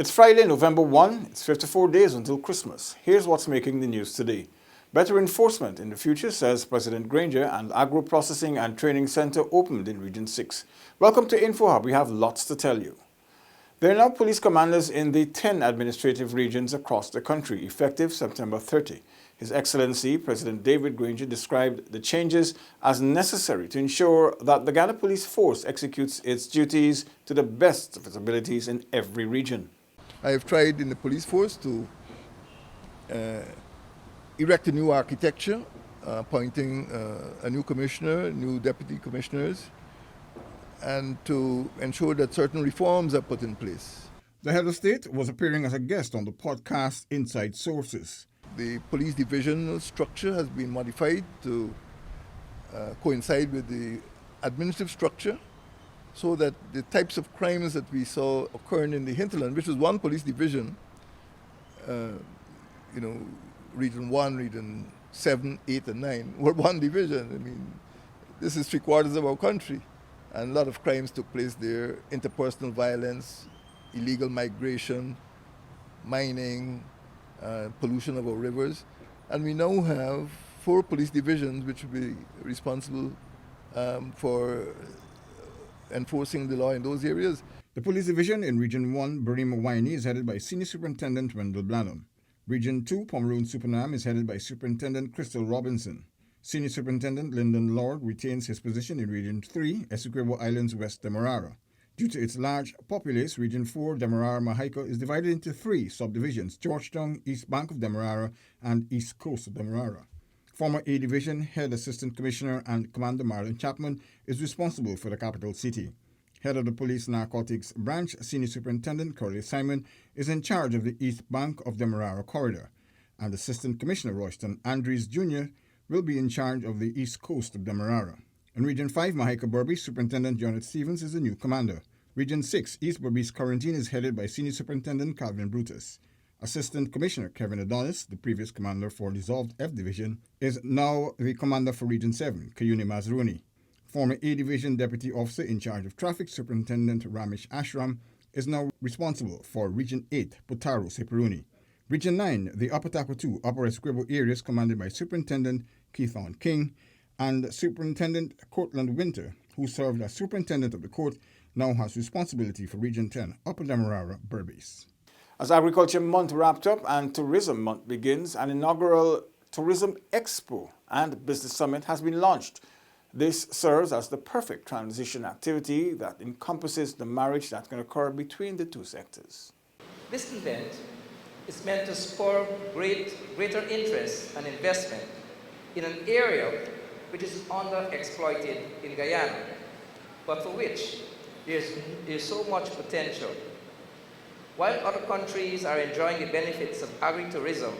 It's Friday, November 1. It's 54 days until Christmas. Here's what's making the news today. Better enforcement in the future, says President Granger, and Agro-Processing and Training Center opened in Region 6. Welcome to InfoHub. We have lots to tell you. There are now police commanders in the 10 administrative regions across the country, effective September 30. His Excellency, President David Granger, described the changes as necessary to ensure that the Guyana Police Force executes its duties to the best of its abilities in every region. I have tried in the police force to erect a new architecture, appointing a new commissioner, new deputy commissioners, and to ensure that certain reforms are put in place. The head of state was appearing as a guest on the podcast Inside Sources. The police divisional structure has been modified to coincide with the administrative structure, so that the types of crimes that we saw occurring in the hinterland, which was one police division, Region 1, Region 7, 8, and 9, were one division. I mean, this is 3/4 of our country. And a lot of crimes took place there: interpersonal violence, illegal migration, mining, pollution of our rivers. And we now have 4 police divisions which will be responsible for enforcing the law in those areas. The police division in Region 1, Burima Waini, is headed by Senior Superintendent Wendell Blanham. Region 2, Pomeroon Supernam, is headed by Superintendent Crystal Robinson. Senior Superintendent Lyndon Lord retains his position in Region 3, Essequibo Islands, West Demerara. Due to its large populace, Region 4, Demerara Mahaica, is divided into 3 subdivisions: Georgetown, East Bank of Demerara, and East Coast of Demerara. Former A Division Head Assistant Commissioner and Commander Marlon Chapman is responsible for the capital city. Head of the Police Narcotics Branch, Senior Superintendent Curly Simon, is in charge of the East Bank of Demerara corridor, and Assistant Commissioner Royston Andrews Jr. will be in charge of the East Coast of Demerara. In Region 5, Mahaica Berbice, Superintendent Jonathan Stevens is the new commander. Region 6, East Berbice Quarantine, is headed by Senior Superintendent Calvin Brutus. Assistant Commissioner Kevin Adonis, the previous commander for dissolved F Division, is now the commander for Region 7, Kayuni Mazruni. Former A Division Deputy Officer in charge of Traffic, Superintendent Ramesh Ashram, is now responsible for Region 8, Putaro Seperuni. Region 9, the Upper Taquatu, Upper Essequibo areas, commanded by Superintendent Keithon King, and Superintendent Cortland Winter, who served as Superintendent of the Court, now has responsibility for Region 10, Upper Demerara, Berbice. As Agriculture Month wrapped up and Tourism Month begins, an inaugural Tourism Expo and Business Summit has been launched. This serves as the perfect transition activity that encompasses the marriage that can occur between the two sectors. This event is meant to spur greater interest and investment in an area which is underexploited in Guyana, but for which there's so much potential. While other countries are enjoying the benefits of agri-tourism,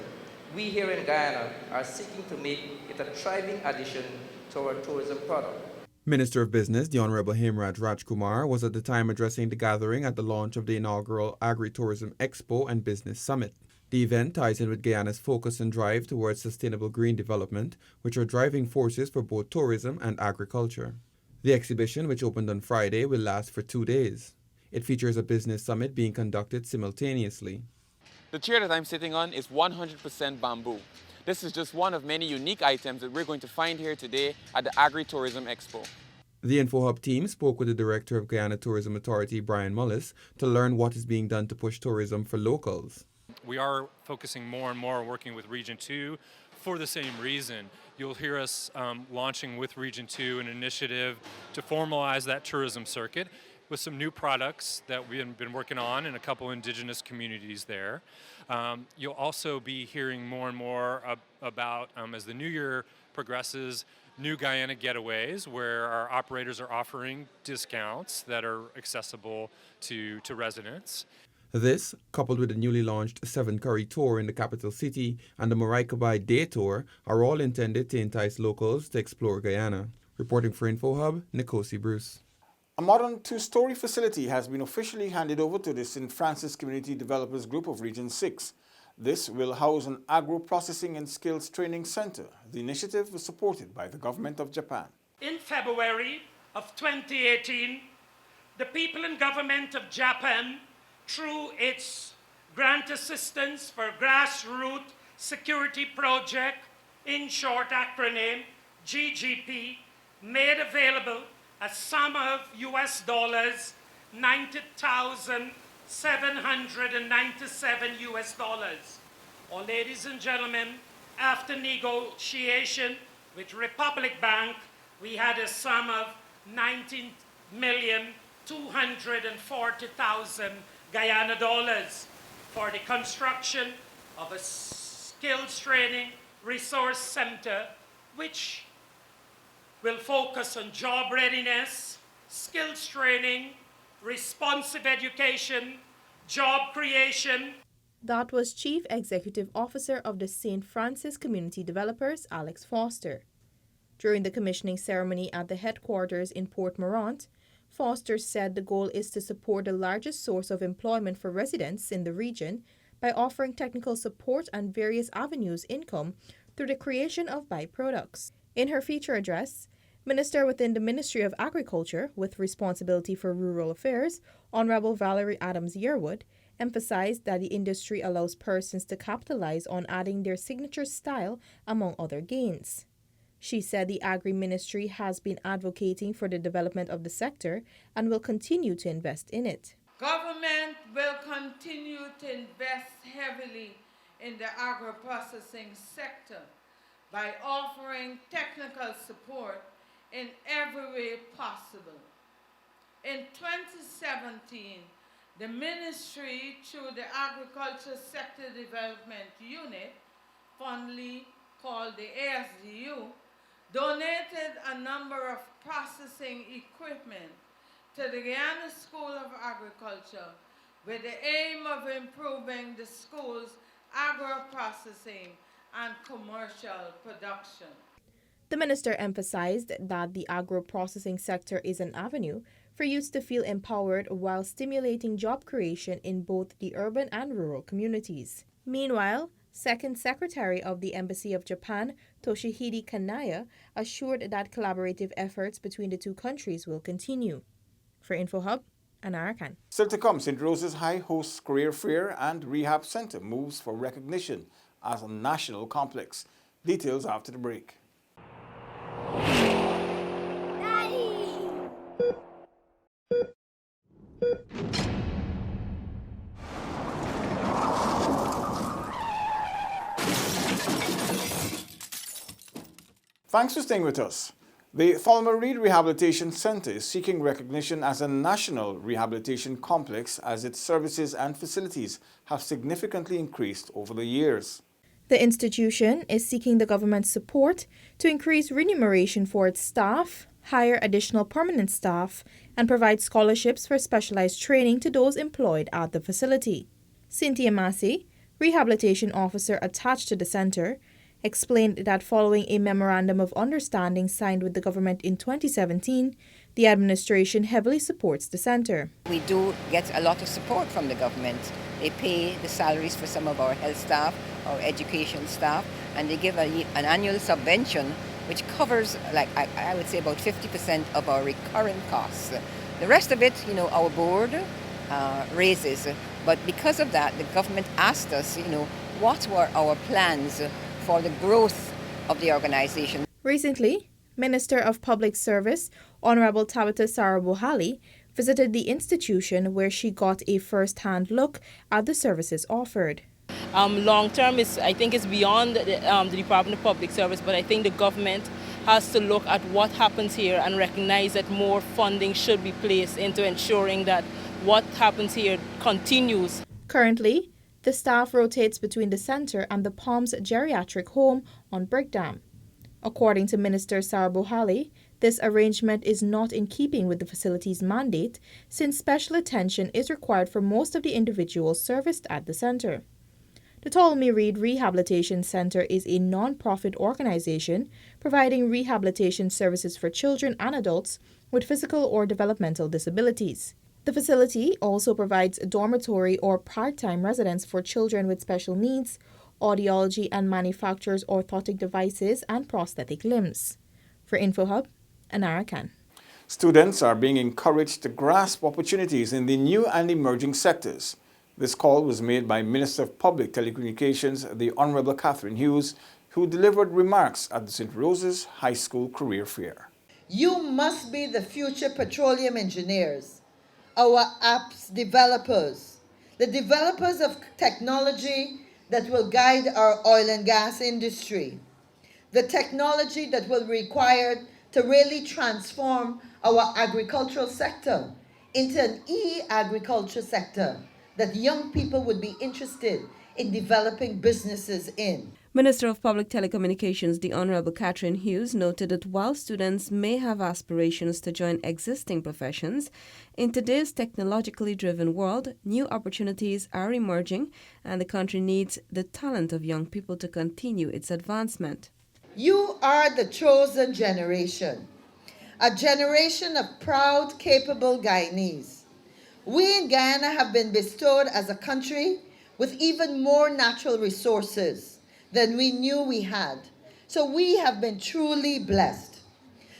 we here in Guyana are seeking to make it a thriving addition to our tourism product. Minister of Business, the Honorable Hemraj Rajkumar, was at the time addressing the gathering at the launch of the inaugural Agri-tourism Expo and Business Summit. The event ties in with Guyana's focus and drive towards sustainable green development, which are driving forces for both tourism and agriculture. The exhibition, which opened on Friday, will last for 2 days. It features a business summit being conducted simultaneously. The chair that I'm sitting on is 100% bamboo. This is just one of many unique items that we're going to find here today at the Agri-tourism Expo. The InfoHub team spoke with the director of Guyana Tourism Authority, Brian Mullis, to learn what is being done to push tourism for locals. We are focusing more and more working with Region 2 for the same reason. You'll hear us launching with Region 2 an initiative to formalize that tourism circuit with some new products that we've been working on in a couple indigenous communities there. You'll also be hearing more and more about, as the new year progresses, new Guyana getaways where our operators are offering discounts that are accessible to residents. This, coupled with the newly launched 7 Curry Tour in the capital city and the Moraikabai Day Tour, are all intended to entice locals to explore Guyana. Reporting for InfoHub, Nikosi Bruce. A modern 2-story facility has been officially handed over to the St. Francis Community Developers Group of Region 6. This will house an agro-processing and skills training center. The initiative was supported by the government of Japan. In February of 2018, the people and government of Japan, through its grant assistance for grassroots security project, in short acronym, GGP, made available a sum of US dollars 90,797 US dollars. Or, ladies and gentlemen, after negotiation with Republic Bank, we had a sum of 19,240,000 Guyana dollars for the construction of a skills training resource center, which will focus on job readiness, skills training, responsive education, job creation. That was Chief Executive Officer of the St. Francis Community Developers, Alex Foster. During the commissioning ceremony at the headquarters in Port Morant, Foster said the goal is to support the largest source of employment for residents in the region by offering technical support and various avenues income through the creation of byproducts. In her feature address, Minister within the Ministry of Agriculture with responsibility for rural affairs, Honorable Valerie Adams Yearwood, emphasized that the industry allows persons to capitalize on adding their signature style among other gains. She said the Agri-Ministry has been advocating for the development of the sector and will continue to invest in it. Government will continue to invest heavily in the agro-processing sector by offering technical support in every way possible. In 2017, the Ministry, through the Agriculture Sector Development Unit, fondly called the ASDU, donated a number of processing equipment to the Guyana School of Agriculture with the aim of improving the school's agro-processing and commercial production. The minister emphasized that the agro-processing sector is an avenue for youth to feel empowered while stimulating job creation in both the urban and rural communities. Meanwhile, Second Secretary of the Embassy of Japan, Toshihide Kanaya, assured that collaborative efforts between the two countries will continue. For InfoHub, Anara Khan. Still to come, St. Rose's High hosts Career Fair and Rehab Center moves for recognition as a national complex. Details after the break. Thanks for staying with us. The Thelma Reid Rehabilitation Center is seeking recognition as a national rehabilitation complex as its services and facilities have significantly increased over the years. The institution is seeking the government's support to increase remuneration for its staff, hire additional permanent staff, and provide scholarships for specialized training to those employed at the facility. Cynthia Massey, rehabilitation officer attached to the center, explained that following a memorandum of understanding signed with the government in 2017, the administration heavily supports the center. We do get a lot of support from the government. They pay the salaries for some of our health staff, our education staff, and they give an annual subvention which covers, like I would say, about 50% of our recurring costs. The rest of it, our board raises. But because of that, the government asked us, what were our plans for the growth of the organization. Recently, Minister of Public Service, Honorable Tabitha Sarabohali, visited the institution where she got a first-hand look at the services offered. Long term, I think it's beyond the Department of Public Service, but I think the government has to look at what happens here and recognize that more funding should be placed into ensuring that what happens here continues. Currently, the staff rotates between the center and the Palms Geriatric Home on Brickdam. According to Minister Sarabohali, this arrangement is not in keeping with the facility's mandate since special attention is required for most of the individuals serviced at the center. The Ptolemy Reid Rehabilitation Center is a non-profit organization providing rehabilitation services for children and adults with physical or developmental disabilities. The facility also provides dormitory or part-time residence for children with special needs, audiology, and manufactures orthotic devices and prosthetic limbs. For InfoHub, Anara Khan. Students are being encouraged to grasp opportunities in the new and emerging sectors. This call was made by Minister of Public Telecommunications, the Honorable Catherine Hughes, who delivered remarks at the St. Rose's High School Career Fair. You must be the future petroleum engineers, our apps developers, the developers of technology that will guide our oil and gas industry, the technology that will be required to really transform our agricultural sector into an e-agriculture sector that young people would be interested in developing businesses in. Minister of Public Telecommunications, the Honorable Catherine Hughes, noted that while students may have aspirations to join existing professions, in today's technologically driven world, new opportunities are emerging and the country needs the talent of young people to continue its advancement. You are the chosen generation, a generation of proud, capable Guyanese. We in Guyana have been bestowed as a country with even more natural resources than we knew we had. So we have been truly blessed.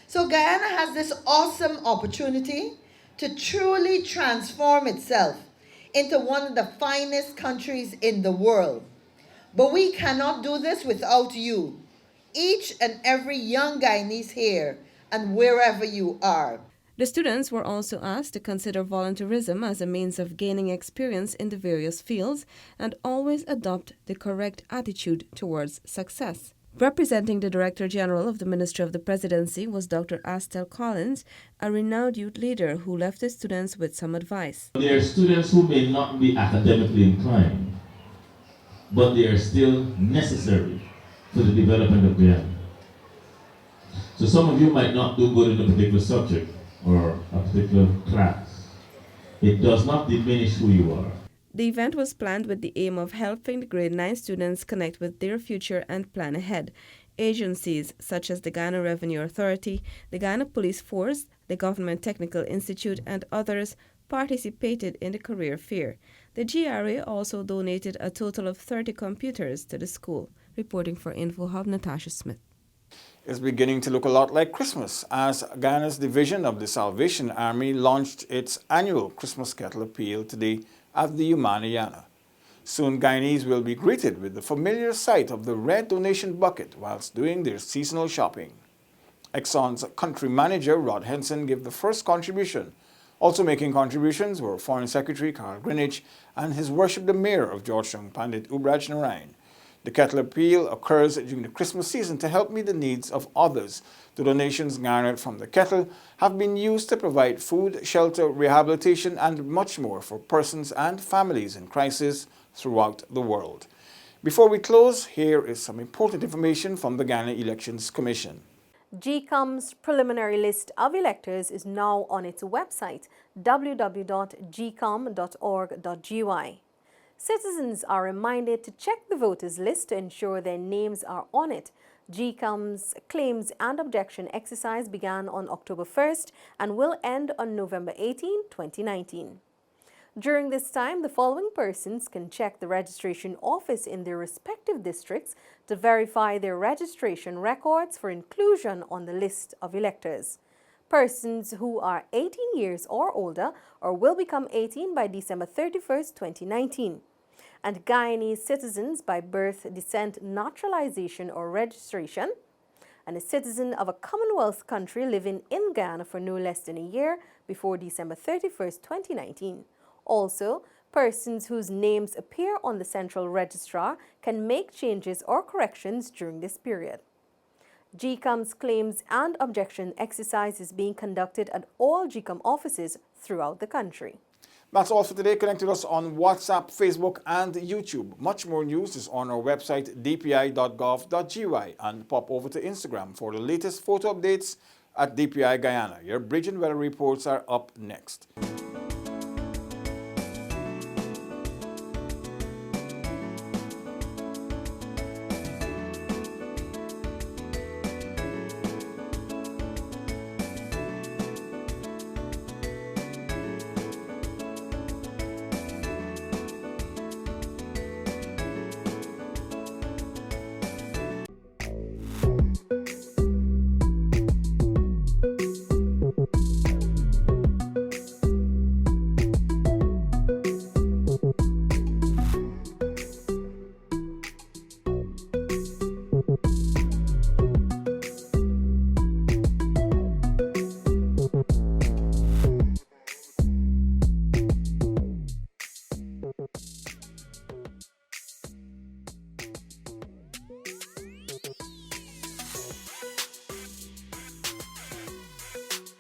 So Guyana has this awesome opportunity to truly transform itself into one of the finest countries in the world. But we cannot do this without you, each and every young Guyanese here and wherever you are. The students were also asked to consider volunteerism as a means of gaining experience in the various fields and always adopt the correct attitude towards success. Representing the Director General of the Ministry of the Presidency was Dr. Astel Collins, a renowned youth leader who left the students with some advice. There are students who may not be academically inclined, but they are still necessary for the development of Guyana. So some of you might not do good in a particular subject or a particular class. It does not diminish who you are. The event was planned with the aim of helping the grade 9 students connect with their future and plan ahead. Agencies such as the Guyana Revenue Authority, the Guyana Police Force, the Government Technical Institute, and others participated in the career fair. The GRA also donated a total of 30 computers to the school. Reporting for InfoHub, Natasha Smith. Is beginning to look a lot like Christmas as Guyana's division of the Salvation Army launched its annual Christmas Kettle Appeal today at the Guyana. Soon Guyanese will be greeted with the familiar sight of the red donation bucket whilst doing their seasonal shopping. Exxon's country manager Rod Henson gave the first contribution. Also making contributions were Foreign Secretary Carl Greenwich and His Worship the Mayor of Georgetown, Pandit Ubraj Narayan. The Kettle Appeal occurs during the Christmas season to help meet the needs of others. The donations garnered from the kettle have been used to provide food, shelter, rehabilitation, and much more for persons and families in crisis throughout the world. Before we close, here is some important information from the Guyana Elections Commission. GCOM's preliminary list of electors is now on its website, www.gcom.org.gy. Citizens are reminded to check the voters list to ensure their names are on it. GCOM's claims and objection exercise began on October 1st and will end on November 18, 2019. During this time, the following persons can check the registration office in their respective districts to verify their registration records for inclusion on the list of electors. Persons who are 18 years or older or will become 18 by December 31st, 2019. And Guyanese citizens by birth, descent, naturalization or registration, and a citizen of a Commonwealth country living in Guyana for no less than a year before December 31st, 2019. Also, persons whose names appear on the Central Registrar can make changes or corrections during this period. GCOM's claims and objection exercise is being conducted at all GCOM offices throughout the country. That's all for today. Connect with us on WhatsApp, Facebook, and YouTube. Much more news is on our website, dpi.gov.gy, and pop over to Instagram for the latest photo updates at DPI Guyana. Your bridge and weather reports are up next.